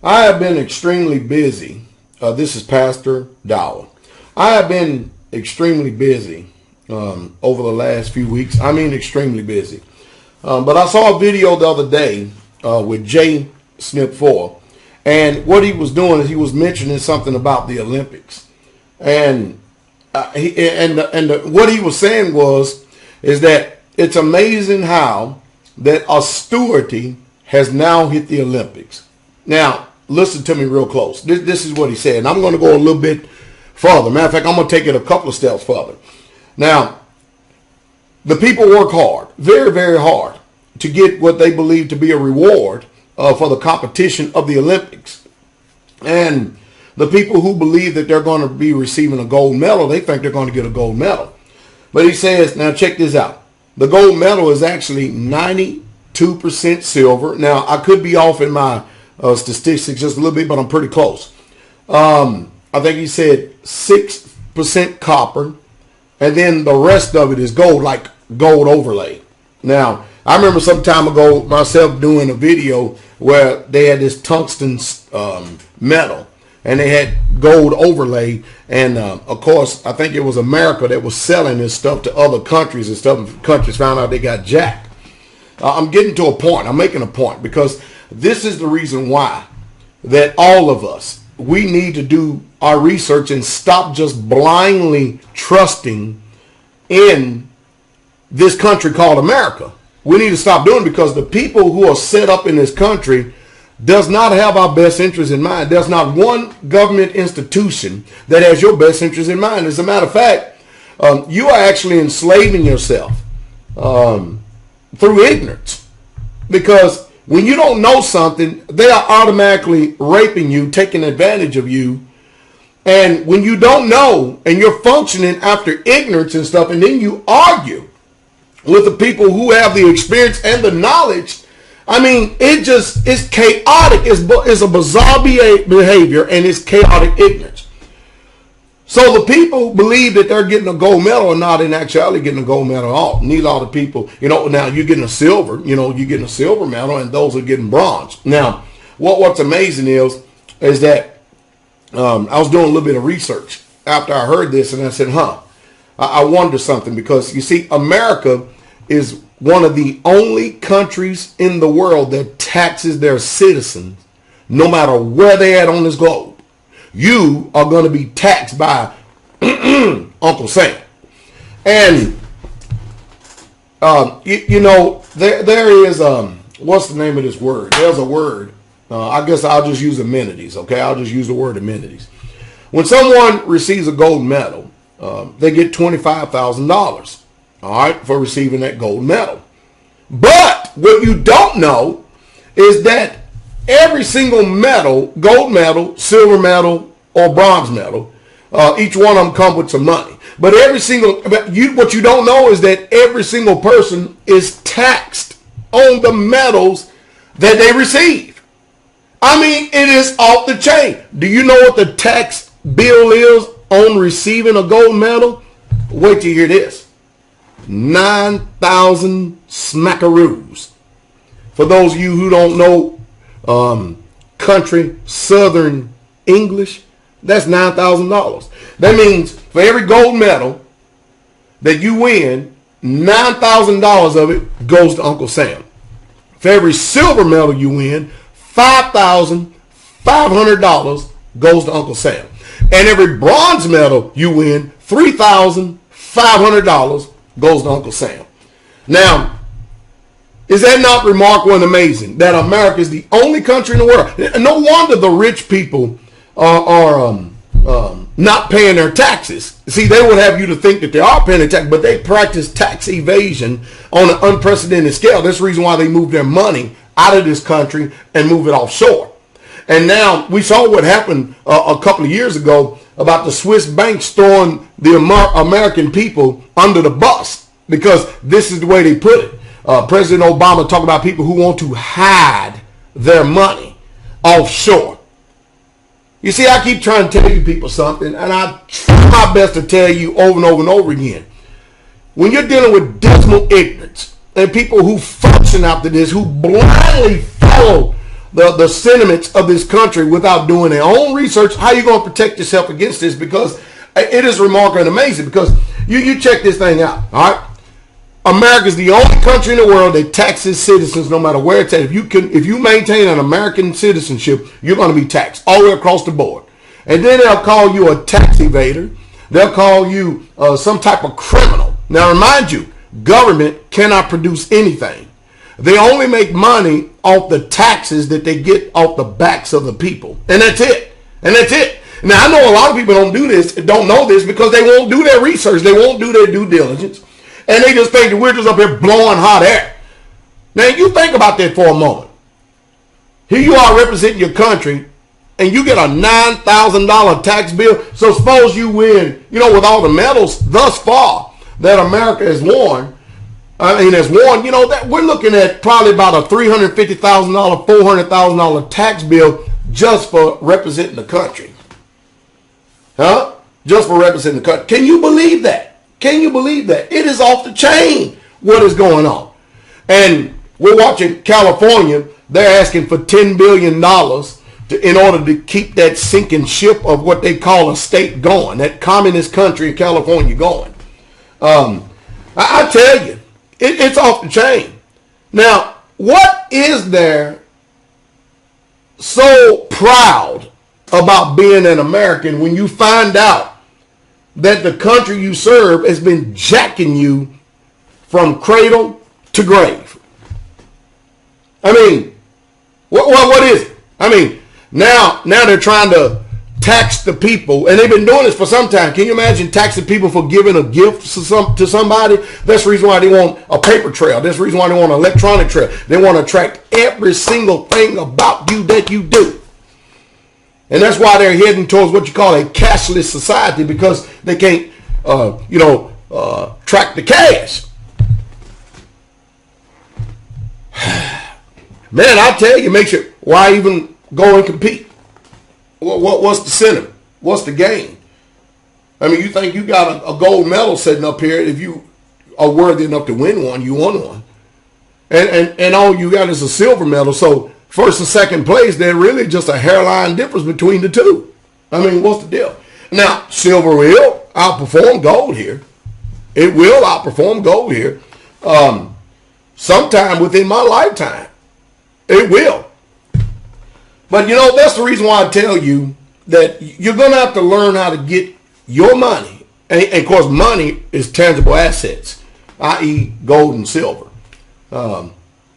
I have been extremely busy. This is Pastor Dowell. I have been extremely busy over the last few weeks. I mean, extremely busy. But I saw a video the other day with Jay Smith 4, and what he was doing is he was mentioning something about the Olympics, and what he was saying is that it's amazing how that austerity has now hit the Olympics. Now, listen to me real close. This is what he said, and I'm going to go a little bit further. Matter of fact, I'm going to take it a couple of steps further. Now, the people work hard, very, very hard, to get what they believe to be a reward for the competition of the Olympics. And the people who believe that they're going to be receiving a gold medal, they think they're going to get a gold medal. But he says, now check this out. The gold medal is actually 92% silver. Now, I could be off in my statistics just a little bit, but I'm pretty close. I think he said 6% copper, and then the rest of it is gold, like gold overlay. Now, I remember some time ago myself doing a video where they had this tungsten metal, and they had gold overlay, and of course, I think it was America that was selling this stuff to other countries, and stuff. Countries found out they got jacked. I'm getting to a point. I'm making a point, because this is the reason why that all of us, we need to do our research and stop just blindly trusting in this country called America. We need to stop doing it, because the people who are set up in this country does not have our best interests in mind. There's not one government institution that has your best interests in mind. As a matter of fact, you are actually enslaving yourself through ignorance, because when you don't know something, they are automatically raping you, taking advantage of you. And when you don't know and you're functioning after ignorance and stuff, and then you argue with the people who have the experience and the knowledge, I mean, it's chaotic. It's a bizarre behavior, and it's chaotic ignorance. So the people who believe that they're getting a gold medal are not in actuality getting a gold medal at all. Neither are the people, now you're getting a silver, you're getting a silver medal, and those are getting bronze. Now, what's amazing is that I was doing a little bit of research after I heard this, and I said, I wonder something, because you see, America is one of the only countries in the world that taxes their citizens no matter where they at on this globe. You are going to be taxed by Uncle Sam. And, there is, what's the name of this word? There's a word. I guess I'll just use amenities, okay? I'll just use the word amenities. When someone receives a gold medal, they get $25,000, all right, for receiving that gold medal. But what you don't know is that every single medal, gold medal, silver medal, or bronze medal, each one of them come with some money. But what you don't know is that every single person is taxed on the medals that they receive. I mean, it is off the chain. Do you know what the tax bill is on receiving a gold medal? Wait till you hear this. 9,000 smackaroos. For those of you who don't know country southern English, that's $9,000. That means for every gold medal that you win, $9,000 of it goes to Uncle Sam. For every silver medal you win, $5,500 goes to Uncle Sam. And every bronze medal you win, $3,500 goes to Uncle Sam. Now, is that not remarkable and amazing that America is the only country in the world? No wonder the rich people are not paying their taxes. See, they would have you to think that they are paying their tax, but they practice tax evasion on an unprecedented scale. That's the reason why they move their money out of this country and move it offshore. And now we saw what happened a couple of years ago about the Swiss banks throwing the American people under the bus, because this is the way they put it. President Obama talked about people who want to hide their money offshore. You see, I keep trying to tell you people something, and I try my best to tell you over and over and over again. When you're dealing with dismal ignorance and people who function after this, who blindly follow the sentiments of this country without doing their own research, how are you going to protect yourself against this? Because it is remarkable and amazing. Because you check this thing out, all right? America is the only country in the world that taxes citizens no matter where it's at. If you maintain an American citizenship, you're going to be taxed all the way across the board. And then they'll call you a tax evader. They'll call you some type of criminal. Now, remind you, government cannot produce anything. They only make money off the taxes that they get off the backs of the people. And that's it. And that's it. Now, I know a lot of people don't know this because they won't do their research. They won't do their due diligence. And they just think that we're just up here blowing hot air. Now, you think about that for a moment. Here you are representing your country, and you get a $9,000 tax bill. So suppose you win, with all the medals thus far that America has won, that we're looking at probably about a $350,000, $400,000 tax bill just for representing the country. Huh? Just for representing the country. Can you believe that? Can you believe that? It is off the chain what is going on. And we're watching California. They're asking for $10 billion in order to keep that sinking ship of what they call a state going, that communist country in California going. I tell you, it's off the chain. Now, what is there so proud about being an American when you find out that the country you serve has been jacking you from cradle to grave? I mean, what is it? I mean, now they're trying to tax the people, and they've been doing this for some time. Can you imagine taxing people for giving a gift to somebody? That's the reason why they want a paper trail. That's the reason why they want an electronic trail. They want to track every single thing about you that you do. And that's why they're heading towards what you call a cashless society, because they can't, track the cash. Man, I tell you, makes you, why even go and compete? What's the sentiment? What's the gain? I mean, you think you got a gold medal sitting up here. If you are worthy enough to win one, you won one. And all you got is a silver medal. So first and second place, they're really just a hairline difference between the two. I mean, what's the deal? Now, silver will outperform gold here. It will outperform gold here. Sometime within my lifetime. It will. But, that's the reason why I tell you that you're going to have to learn how to get your money. And of course, money is tangible assets, i.e. gold and silver, and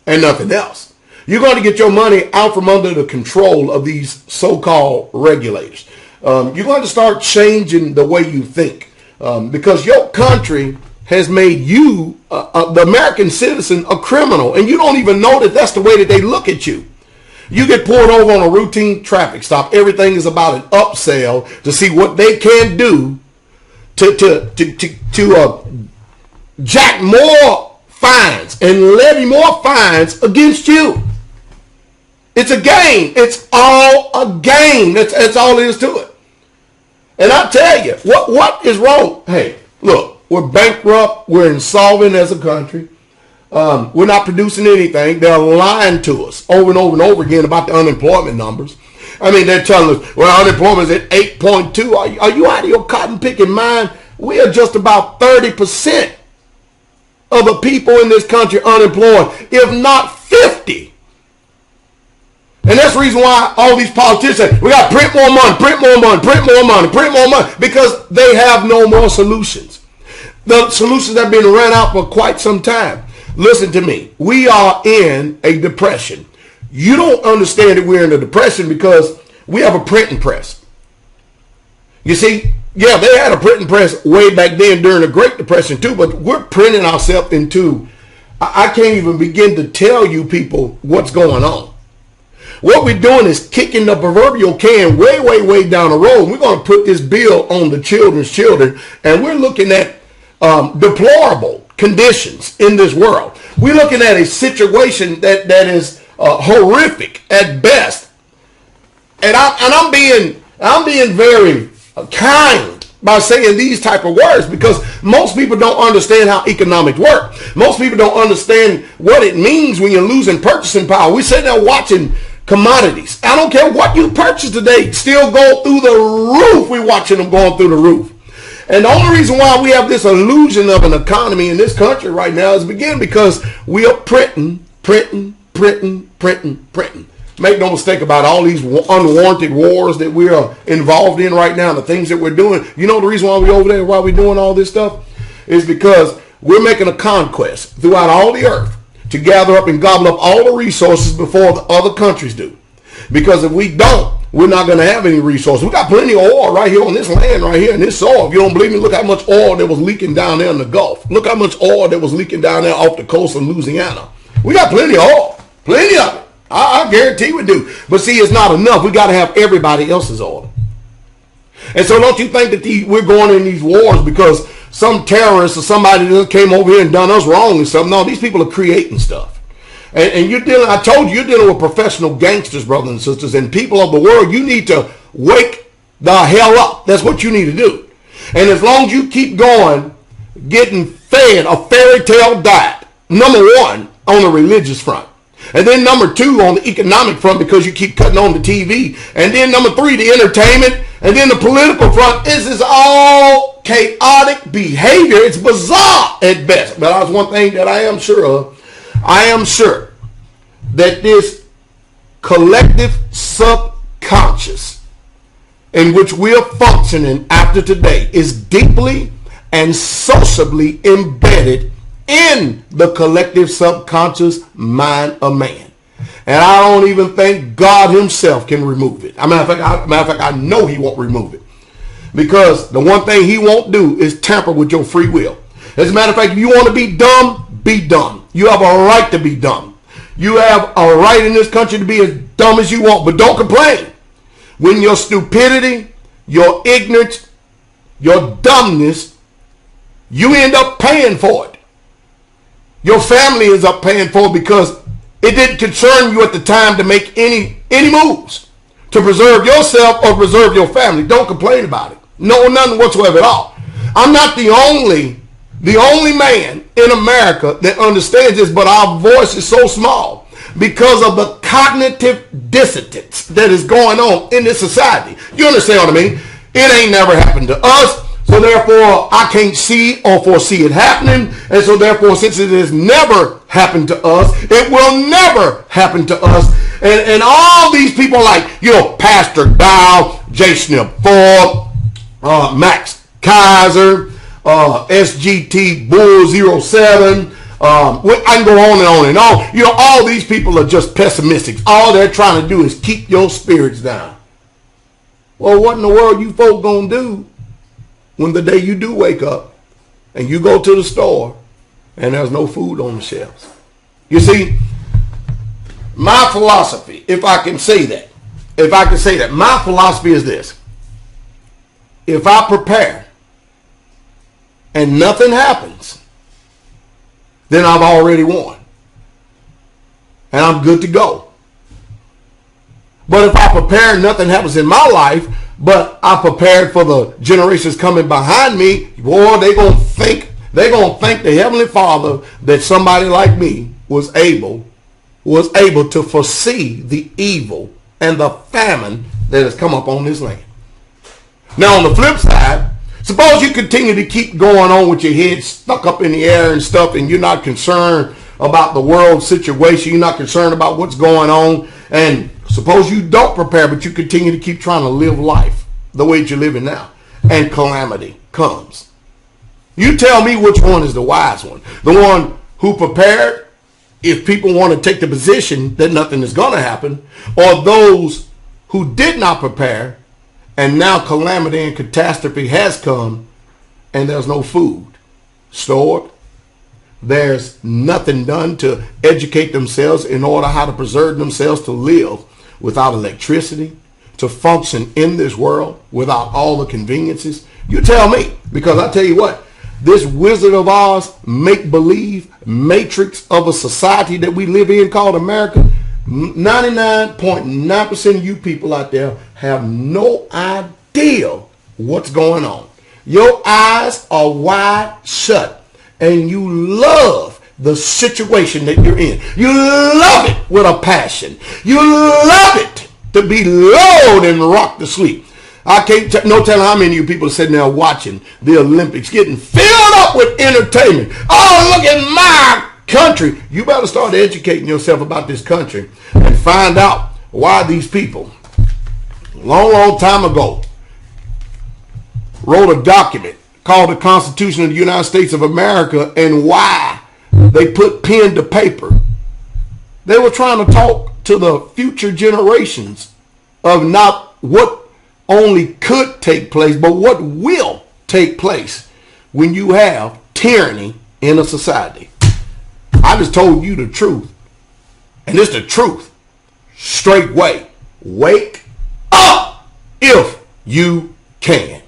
nothing else. You're going to get your money out from under the control of these so-called regulators. You're going to start changing the way you think, because your country has made you, the American citizen, a criminal. And you don't even know that that's the way that they look at you. You get pulled over on a routine traffic stop. Everything is about an upsell to see what they can do to jack more fines and levy more fines against you. It's a game. It's all a game. That's all there is to it. And I tell you, what is wrong? Hey, look, we're bankrupt. We're insolvent as a country. We're not producing anything. They're lying to us over and over and over again about the unemployment numbers. I mean, they're telling us, well, unemployment is at 8.2. Are you out of your cotton picking mind? We are just about 30% of the people in this country unemployed, if not 50. And that's the reason why all these politicians say, we got to print more money, print more money, print more money, print more money, because they have no more solutions. The solutions have been run out for quite some time. Listen to me. We are in a depression. You don't understand that we're in a depression because we have a printing press. You see, yeah, they had a printing press way back then during the Great Depression too, but we're printing ourselves into, I can't even begin to tell you people what's going on. What we're doing is kicking the proverbial can way, way, way down the road. We're going to put this bill on the children's children, and we're looking at deplorable conditions in this world. We're looking at a situation that is horrific at best. And I'm being very kind by saying these type of words, because most people don't understand how economics work. Most people don't understand what it means when you're losing purchasing power. We're sitting there watching Commodities. I don't care what you purchase today, still go through the roof. We're watching them going through the roof. And the only reason why we have this illusion of an economy in this country right now is because we are printing. Make no mistake about all these unwarranted wars that we are involved in right now, the things that we're doing. You know the reason why we're over there, why we're doing all this stuff? Is because we're making a conquest throughout all the earth to gather up and gobble up all the resources before the other countries do. Because if we don't, we're not going to have any resources. We got plenty of oil right here on this land, right here in this soil. If you don't believe me, look how much oil that was leaking down there in the Gulf. Look how much oil that was leaking down there off the coast of Louisiana. We got plenty of oil. Plenty of it. I guarantee we do. But see, it's not enough. We got to have everybody else's oil. And so don't you think that we're going in these wars because some terrorist or somebody that came over here and done us wrong or something? No, these people are creating stuff. And you're dealing, I told you, you're dealing with professional gangsters, brothers and sisters, and people of the world. You need to wake the hell up. That's what you need to do. And as long as you keep going, getting fed a fairy tale diet, number one, on the religious front. And then number two, on the economic front, because you keep cutting on the TV. And then number three, the entertainment. And then the political front. This is all chaotic behavior. It's bizarre at best. But that's one thing that I am sure of. I am sure that this collective subconscious in which we are functioning after today is deeply and sociably embedded in the collective subconscious mind of man. And I don't even think God himself can remove it. Matter of fact, I know he won't remove it. Because the one thing he won't do is tamper with your free will. As a matter of fact, if you want to be dumb, be dumb. You have a right to be dumb. You have a right in this country to be as dumb as you want, but don't complain. When your stupidity, your ignorance, your dumbness, you end up paying for it. Your family ends up paying for it because it didn't concern you at the time to make any moves to preserve yourself or preserve your family. Don't complain about it. No, nothing whatsoever at all. I'm not the only man in America that understands this, but our voice is so small because of the cognitive dissonance that is going on in this society. You understand what I mean? It ain't never happened to us, so therefore I can't see or foresee it happening, and so therefore since it has never happened to us, it will never happen to us. And all these people like, Pastor Dow, J. Snip Ford, Max Kaiser, SGT Bull 07. I can go on and on and on. All these people are just pessimistic. All they're trying to do is keep your spirits down. Well, what in the world you folk gonna do when the day you do wake up and you go to the store and there's no food on the shelves? You see, my philosophy, if I can say that, my philosophy is this. If I prepare and nothing happens, then I've already won. And I'm good to go. But if I prepare and nothing happens in my life, but I prepared for the generations coming behind me, boy, they're gonna thank the Heavenly Father that somebody like me was able to foresee the evil and the famine that has come up on this land. Now on the flip side, suppose you continue to keep going on with your head stuck up in the air and stuff, and you're not concerned about the world situation. You're not concerned about what's going on. And suppose you don't prepare, but you continue to keep trying to live life the way that you're living now. And calamity comes. You tell me which one is the wise one. The one who prepared, if people want to take the position that nothing is going to happen, or those who did not prepare, and now calamity and catastrophe has come, and there's no food stored. There's nothing done to educate themselves in order how to preserve themselves to live without electricity, to function in this world without all the conveniences. You tell me, because I tell you what, this Wizard of Oz make-believe matrix of a society that we live in called America, 99.9% of you people out there have no idea what's going on. Your eyes are wide shut and you love the situation that you're in. You love it with a passion. You love it to be lulled and rocked to sleep. I can't no telling how many of you people are sitting there watching the Olympics, getting filled up with entertainment. Oh, look at my country. You better start educating yourself about this country and find out why these people, long time ago, wrote a document called the Constitution of the United States of America, and why they put pen to paper. They were trying to talk to the future generations of not what only could take place, but what will take place when you have tyranny in a society. I just told you the truth, and it's the truth. Straightway, wake up if you can.